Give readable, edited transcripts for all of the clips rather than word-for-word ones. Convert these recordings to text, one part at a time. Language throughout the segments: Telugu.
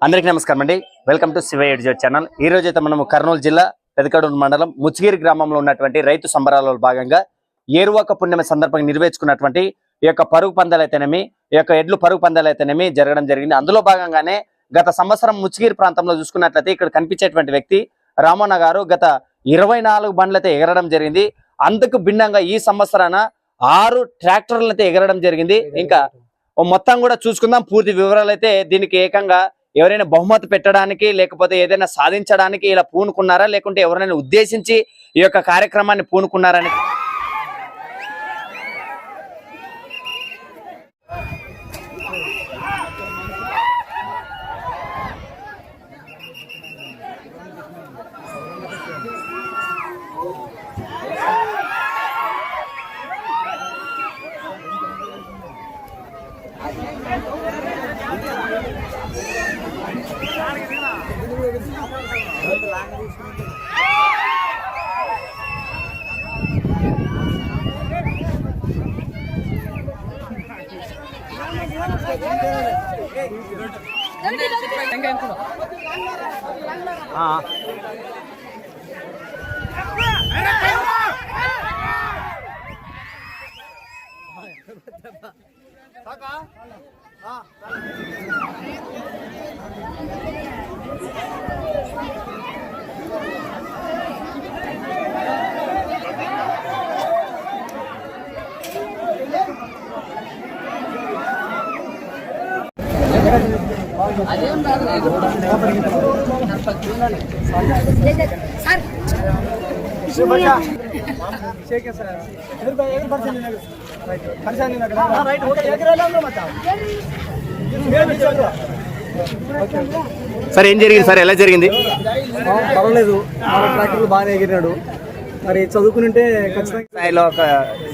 అందరికీ నమస్కారం అండి. Welcome to Shiva education channel. ఈ రోజు అయితే మనం కర్నూలు జిల్లా పెదకడూరు మండలం ముచ్చిగిరి గ్రామంలో ఉన్నటువంటి రైతు సంబరాలలో భాగంగా ఏరువాక పుణ్యమ సందర్భంగా నిర్వహించుకున్నటువంటి ఈ యొక్క పరుగు పందాలు అయితేనేమి, ఈ యొక్క ఎడ్లు పరుగు పందాలు అయితేనేమి జరగడం జరిగింది. అందులో భాగంగానే గత సంవత్సరం ముచ్చిగిరి ప్రాంతంలో చూసుకున్నట్లయితే ఇక్కడ కనిపించేటువంటి వ్యక్తి రామన్న గారు గత 24 బండ్లైతే ఎగరడం జరిగింది. అందుకు భిన్నంగా ఈ సంవత్సరాన 6 ట్రాక్టర్లు అయితే ఎగరడం జరిగింది. ఇంకా మొత్తం కూడా చూసుకుందాం పూర్తి వివరాలు అయితే. దీనికి ఏకంగా ఎవరైనా బహుమతి పెట్టడానికి లేకపోతే ఏదైనా సాధించడానికి ఇలా పూనుకున్నారా, లేకుంటే ఎవరైనా ఉద్దేశించి ఈ యొక్క కార్యక్రమాన్ని పూనుకున్నారని సార్ ఏం జరిగింది సార్, ఎలా జరిగింది? పర్వాలేదు, ట్రాక్టర్లు బాగానే ఎగిరినాడు. మరి చదువుకుంటే ఖచ్చితంగా స్థాయిలో ఒక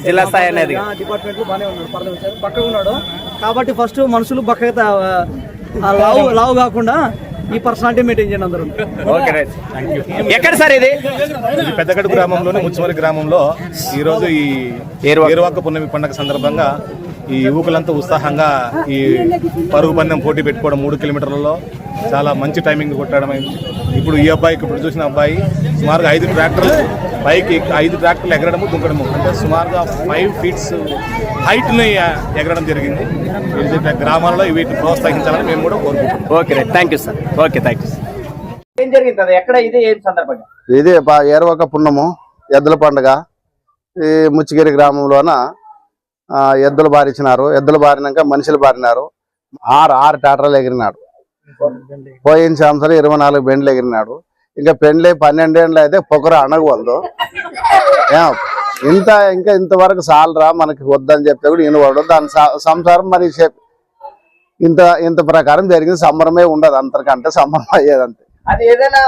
జిల్లా స్థాయి అనేది డిపార్ట్మెంట్ లో బాగానే ఉన్నాడు, పర్లేదు బక్కగా ఉన్నాడు. కాబట్టి ఫస్ట్ మనుషులు బక్కగా లావు కాకుండా ఈ పర్సనాలిటీ మెయింటైన్ చేయండి అందరూ. ఎక్కడ సార్ ఇది? పెద్దగడు గ్రామంలోని ముచ్చిమరి గ్రామంలో ఈరోజు ఈ ఏరువాక పున్నమి పండుగ సందర్భంగా ఈ యువకులంతా ఉత్సాహంగా ఈ పరుగు పందెం పోటీ పెట్టుకోవడం 3 కిలోమీటర్లలో చాలా మంచి టైమింగ్ కొట్టడం అయింది. ఇప్పుడు ఈ అబ్బాయికి ఇప్పుడు చూసిన అబ్బాయి సుమారుగా 5 ట్రాక్టర్లు పైకి 5 ట్రాక్టర్లు ఎగరడము దుంకడము అంటే సుమారుగా 5 ఫీట్స్ హైట్ని ఎగరడం జరిగింది. గ్రామాల్లో వీటిని ప్రోత్సహించాలని మేము కూడా కోరుకుంటున్నాం. Okay, thank you sir. Okay, thank you. ఏం జరిగింది ఎక్కడ ఇది ఏం సందర్భంగా? ఇది ఏరువాక పున్నము ఎద్దుల పండుగ ఈ ముచ్చిగిరి గ్రామంలోన ఎద్దులు బారిచ్చినారు. ఎద్దులు బారినాక మనుషులు బారినారు. 6 ట్రాక్టర్లు ఎగిరినాడు. పోయిన సంవత్సరం 24 బెండ్లు ఎగిరినాడు. ఇంకా పెండ్లే 12 ఏళ్ళు అయితే పొగర అణగవలదు. ఇంకా ఇంతవరకు చాలరా మనకి వద్దని చెప్తే కూడా వినవాడు. దాని సంసారం మరి ఇంత ప్రకారం జరిగింది. సంబరమే ఉండదు, అంతకంటే సంబరం అయ్యేది అంతే. అది ఏదైనా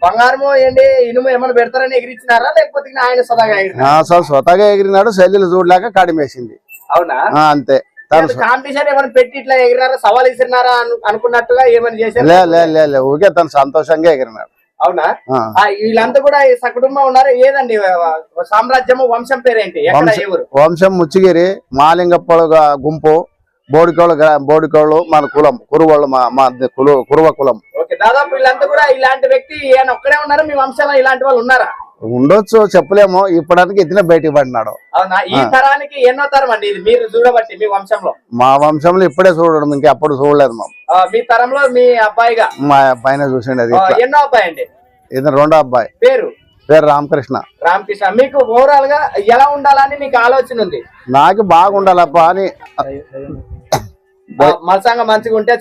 బంగారము ఏంటి ఇనుము ఏమైనా పెడతారని ఎగిరించినారా, లేకపోతే ఆయన స్వతగా ఎగిరినాడు. శల్యులు చూడలేక కడిమేసింది. అవునా? అంతే. కాంపిటీషన్ ఏమైనా పెట్టి ఇట్లా ఎగిరారా, సవాల్ ఇసిరినారా అనుకున్నట్టుగా ఏమైనా చేశారు? లే ఊరికే తను సంతోషంగా ఎగిరినాడు. అవునా? వీళ్ళంతా కూడా సకుటుంబం ఉన్నారు. ఏదండి సామ్రాజ్యము, వంశం పేరేంటి? వంశం ముచ్చిగిరి, మాలింగప్పడు గుంపు, బోడికోళ్ళు మన కులం, కురువాళ్ళు, మా కురువ కులం. దాదాపు వీళ్ళంతా కూడా ఇలాంటి వ్యక్తి ఈయన ఒక్కడే ఉన్నారా? మీ వంశంలో ఇలాంటి వాళ్ళు ఉన్నారా? ఉండొచ్చు, చెప్పలేము. ఇప్పటికి ఇతనే బయటికి పడినాడు. అవునా? ఈ తరానికి ఎన్నో తరం అండి ఇది మీరు చూడబట్టి? మీ వంశంలో? మా వంశంలో ఇప్పుడే చూడడం, ఇంకా అప్పుడు చూడలేదు. మీ తరంలో మీ అబ్బాయిగా? మా అబ్బాయినే చూసిండి. అది ఎన్నో అబ్బాయి అండి? ఇది రెండో అబ్బాయి. పేరు రామకృష్ణ. రామకృష్ణ. మీకు ఓవరాల్ గా ఎలా ఉండాలని మీకు ఆలోచన ఉంది? నాకు బాగుండాలప్పా అని. మనసంగా మంచిగా ఉంటే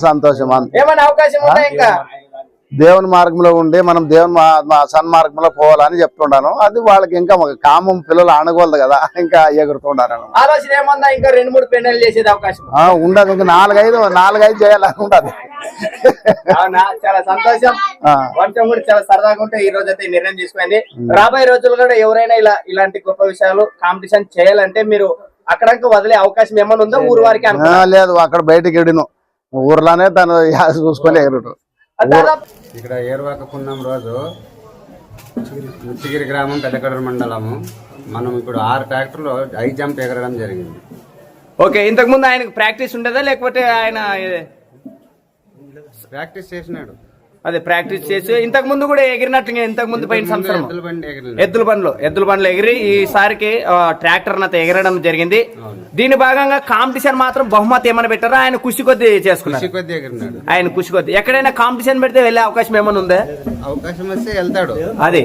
సంతోషం. ఏమైనా అవకాశం ఉందా? ఇంకా దేవుని మార్గంలో ఉండి మనం దేవుని సన్మార్గంలో పోవాలని చెప్తుండాను. అది వాళ్ళకి ఇంకా కామం పిల్లలు అణగోలదు కదా, ఇంకా ఎగురుతుండారు. ఆలోచన ఏమన్నా ఇంకా 2-3 పెన్నెలు చేసేది అవకాశం ఉండదు. ఇంకా 4-5 చేయాలని ఉండదు. చాలా సంతోషం. వంశం కూడా చాలా సరదాగా ఉంటే ఈ రోజు అయితే నిర్ణయం తీసుకుంది. రాబోయే రోజులు కూడా ఎవరైనా ఇలాంటి గొప్ప విషయాలు కాంపిటీషన్ చేయాలంటే మీరు అక్కడికి వదిలే అవకాశం ఏమైనా ఉందో ఊరు వారికి? లేదు, అక్కడ బయటకి ఎడిను ఊర్లోనే తను చూసుకొని ఎగురుడు. ఇక్కడ ఏరువాక పున్నం రోజు ముచ్చిగిరి గ్రామం పెద్దకడూరు మండలము. మనం ఇప్పుడు 6 ట్రాక్టర్లు హై జంప్ ఎగరడం జరిగింది. ఓకే, ఇంతకు ముందు ఆయనకు ప్రాక్టీస్ ఉండదా లేకపోతే ఆయన ప్రాక్టీస్ చేసినాడు. అదే ప్రాక్టీస్ చేసి ఇంతకు ముందు కూడా ఎగిరినట్టుగా ఇంతకు ముందు పోయిన సంవత్సరం ఎద్దుల బండి ఎగిరినాడు. ఎద్దుల బండ్లు ఎగిరి ఈసారికి ట్రాక్టర్ నత ఎగరడం జరిగింది. దీని భాగంగా కాంపిటీషన్ మాత్రం బహుమతి ఏమైనా పెట్టారా? ఆయన ఖుషి కొద్ది చేసుకున్నారు. ఖుషి కొద్ది ఎగిరినాడు. ఆయన ఖుషి కొద్ది ఎక్కడైనా కాంపిటీషన్ పెడితే వెళ్ళే అవకాశం ఏమైనా ఉందా? అవకాశం వస్తే వెళ్తాడు. అది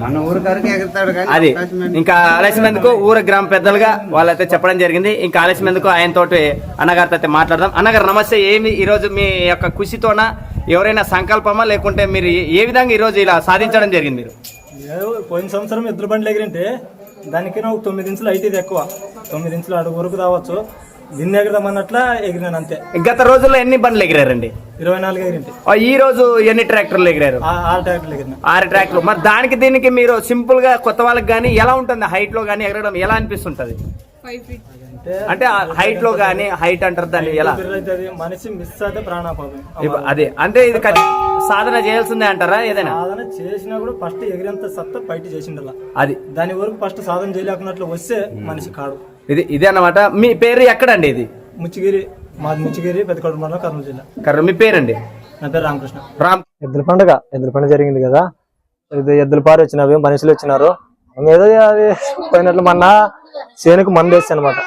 మన ఊరి కారికి ఎగురుతాడు. కానీ అది అవకాశం ఏంటి? ఇంకా ఆలస్యం ఎందుకు ఊర గ్రామ పెద్దలుగా వాళ్ళైతే చెప్పడం జరిగింది. ఇంకా ఆలస్యం ఎందుకు ఆయన తోటి అన్నగారితో అయితే మాట్లాడదాం. అన్నగారు నమస్తే. ఏమి ఈరోజు మీ యొక్క ఖుషితోన ఎవరైనా సంకల్పమా లేకుంటే మీరు ఏ విధంగా ఈరోజు ఇలా సాధించడం జరిగింది? మీరు పోయిన సంవత్సరం ఎద్దుల బండ్లు ఎగిరింటే దానికైనా ఒక 9 ఇంచులు అయితే ఇది ఎక్కువ, 9 ఇంచులు అడుగు వరకు రావచ్చు. దీన్ని ఎగరదామన్నట్లా ఎగిరినాను అంతే. గత రోజుల్లో ఎన్ని బండ్లు ఎగిరారండి? 24 ఎగిరింటి. ఈ రోజు ఎన్ని ట్రాక్టర్లు ఎగిరారు? 6 ట్రాక్టర్లు ఎగిరినా. 6 ట్రాక్టర్లు. మరి దానికి దీనికి మీరు సింపుల్ గా కొత్త వాళ్ళకి కానీ ఎలా ఉంటుంది? హైట్ లో కానీ ఎగరడం ఎలా అనిపిస్తుంటది? అంటే హైట్ లో గానీ హైట్ అంటారు దాన్ని ఎలా? మనిషి మిస్ అయితే ప్రాణాపాపం. అదే అంటే ఇది సాధన చేయాల్సిందే అంటారా? ఏదైనా సాధన చేసినా కూడా ఫస్ట్ ఎగిరేంత సత్తా బయట చేసిండలా. అది దాని వరకు ఫస్ట్ సాధన చేయలేకున్నట్లు వస్తే మనిషి కాడు. ఇదే అన్నమాట. మీ పేరు ఎక్కడండి? ఇది ముచ్చిగిరి. మాది ముచ్చిగిరి, పెద్దకడూరు మండలం, కర్నూలు జిల్లా. మీ పేరండి? నా పేరు రామకృష్ణ. ఎద్దుల పండుగ జరిగింది కదా. ఇది ఎద్దుల పారు వచ్చినవి, మనుషులు వచ్చినారు. ఏదో అది పోయినట్లు మొన్న చేనుకు మందు వేస్తే అనమాట.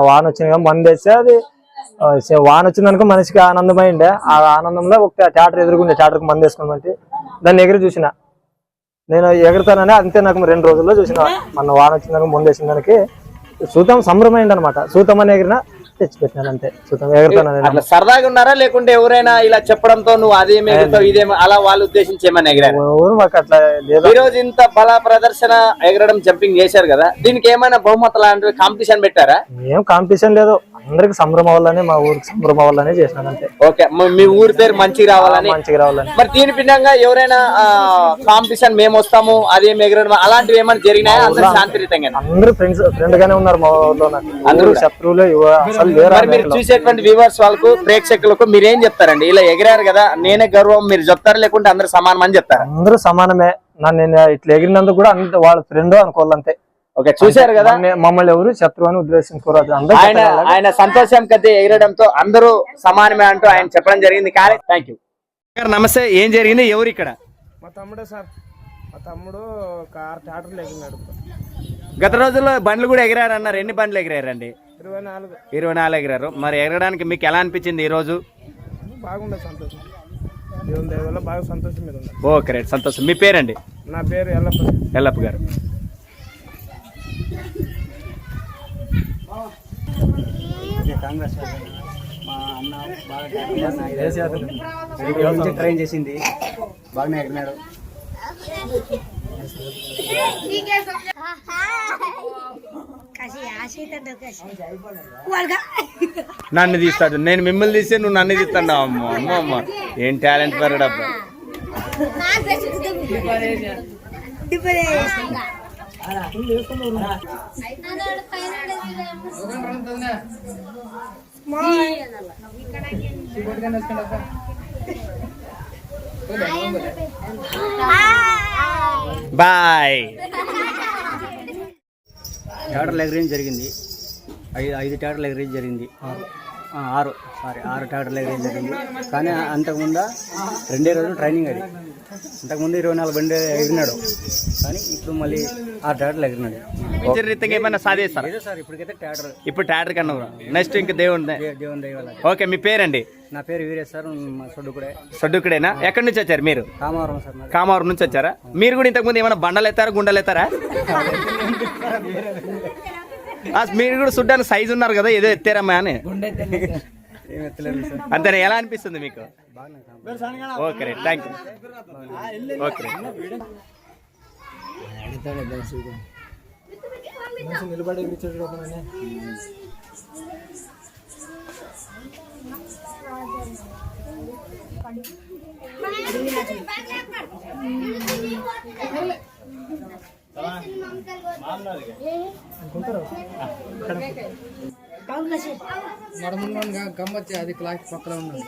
వాన వచ్చిన మందు వేస్తే అది వాన వచ్చిందనుకో మనిషికి ఆనందమైండే. ఆ ఆనందంలో ఒక ట్రాక్టర్ ఎదురుకుండే, ట్రాక్టర్కి మందు వేసుకోమంటే దాన్ని ఎగిరి చూసిన. నేను ఎగురుతానని అంతే. నాకు 2 రోజుల్లో చూసిన. మొన్న వాన వచ్చిందనుకో మందు వేసిన దానికి సూతం సంభ్రమైంది అనమాట. సూతం అని ఎగిరినా తెచ్చిపెట్టినాను అంతే. సూతం ఎగురుతాను. అట్లా సరదాగా ఉన్నారా లేకుంటే ఎవరైనా ఇలా చెప్పడంతో నువ్వు అదేమి ఇదేమో అలా వాళ్ళు ఉద్దేశించి ఏమైనా ఎగిరారు? ఊరు మాకు అట్లా లేదు. ఈ రోజు ఇంత బల ప్రదర్శన ఎగరడం జంపింగ్ చేశారు కదా, దీనికి ఏమైనా బహుమతి లాంటివి కాంపిటీషన్ పెట్టారా? ఏం కాంపిటీషన్ లేదు. అందరికి సంభ్రమ అవ్వాలని, మా ఊరికి సంభ్రమ అవ్వాలని చేసినాను అంతే. ఓకే, మీ ఊరి పేరు మంచిగా రావాలని. మరి దీని భిన్నంగా ఎవరైనా కాంపిటీషన్ మేము వస్తాము అదేం ఎగరడం అలాంటివి ఏమైనా జరిగినాయా? అందరూ శాంతియుతంగా అందరూ ఫ్రెండ్ గానే ఉన్నారు మా ఊర్లో. అందరూ శత్రువులు అసలు లేరు. మీరు చూసేటువంటి వ్యూవర్స్ వాళ్ళకు, ప్రేక్షకులకు మీరేం చెప్తారండి? ఇలా ఎగిరారు కదా, నేనే గర్వం మీరు చెప్తారు లేకుంటే అందరూ సమానం అని చెప్తారు? అందరూ సమానమే. నేను ఇట్లా ఎగిరినందుకు కూడా అంత వాళ్ళ ఫ్రెండ్ అనుకోవాలంతే. ఓకే, చూశారు కదా, మమ్మల్ని ఎవరు శత్రువు అని ఉద్దేశించుకోరు. ఆయన సంతోషం కదే ఎగరడంతో అందరూ సమానమే అంటూ ఆయన చెప్పడం జరిగింది. కానీ థ్యాంక్ యూ. నమస్తే. ఏం జరిగింది? ఎవరు ఇక్కడ? మా తమ్ముడే సార్. మా తమ్ముడు 6 ట్రాక్టర్లు ఎగిరినాడు. గత రోజుల్లో బండ్లు కూడా ఎగిరారన్నారు. ఎన్ని బండ్లు ఎగిరారండి? 24 ఎగిరారు. మరి ఎగరడానికి మీకు ఎలా అనిపించింది ఈ రోజు? బాగుండే, సంతోషం. దేవుని దయ వల్ల బాగా సంతోషం మీద ఉంది. ఓకే రైట్, సంతోషం. మీ పేరండి? నా పేరు ఎల్లప్ప గారు. కాంగ్రెస్ మా అన్న బాగా ట్రైన్ చేసింది, బాగానే ఎగిరినాడు. నన్ను తీస్తాడు, నేను మిమ్మల్ని తీస్తే నువ్వు నన్ను తీస్తాను. అమ్మ అమ్మ అమ్మ, ఏం టాలెంట్ పెరగడబ్బా. బాయ్. ట్రాక్టర్లు ఎగరేయడం జరిగింది. 5 ట్రాక్టర్లు ఎగరేయడం జరిగింది. 6 ట్రాక్టర్లు ఎగరేయడం జరిగింది. కానీ అంతకుముందు 2 రోజులు ట్రైనింగ్. అది అంతకుముందు 24 బండి ఎగిరినాడు. కానీ ఇప్పుడు మళ్ళీ 6 ట్రాక్టర్లు ఎగిరినాడు. ఏమైనా సాధిస్తారు సార్? ఇప్పటికైతే ఇప్పుడు ట్రాక్టర్ కన్నా నెక్స్ట్ ఇంకా దేవుని దైవాల. ఓకే, మీ పేరండి? నా పేరు వీరేష్ సార్. సొడ్డుకుడేనా? ఎక్కడి నుంచి వచ్చారు మీరు? కామవరం సార్. కామవరం నుంచి వచ్చారా? మీరు కూడా ఇంతకుముందు ఏమైనా బండలు ఎత్తారా, గుండెలు ఎత్తారా? మీరు కూడా చూడ్డానికి సైజు ఉన్నారు కదా, ఏదో ఎత్తారమ్మా అని. అంతేనా? ఎలా అనిపిస్తుంది మీకు? Okay right, thank you. Okay నిలబడి గమ్మచ్చి అది క్లాస్ పక్కన ఉన్నది.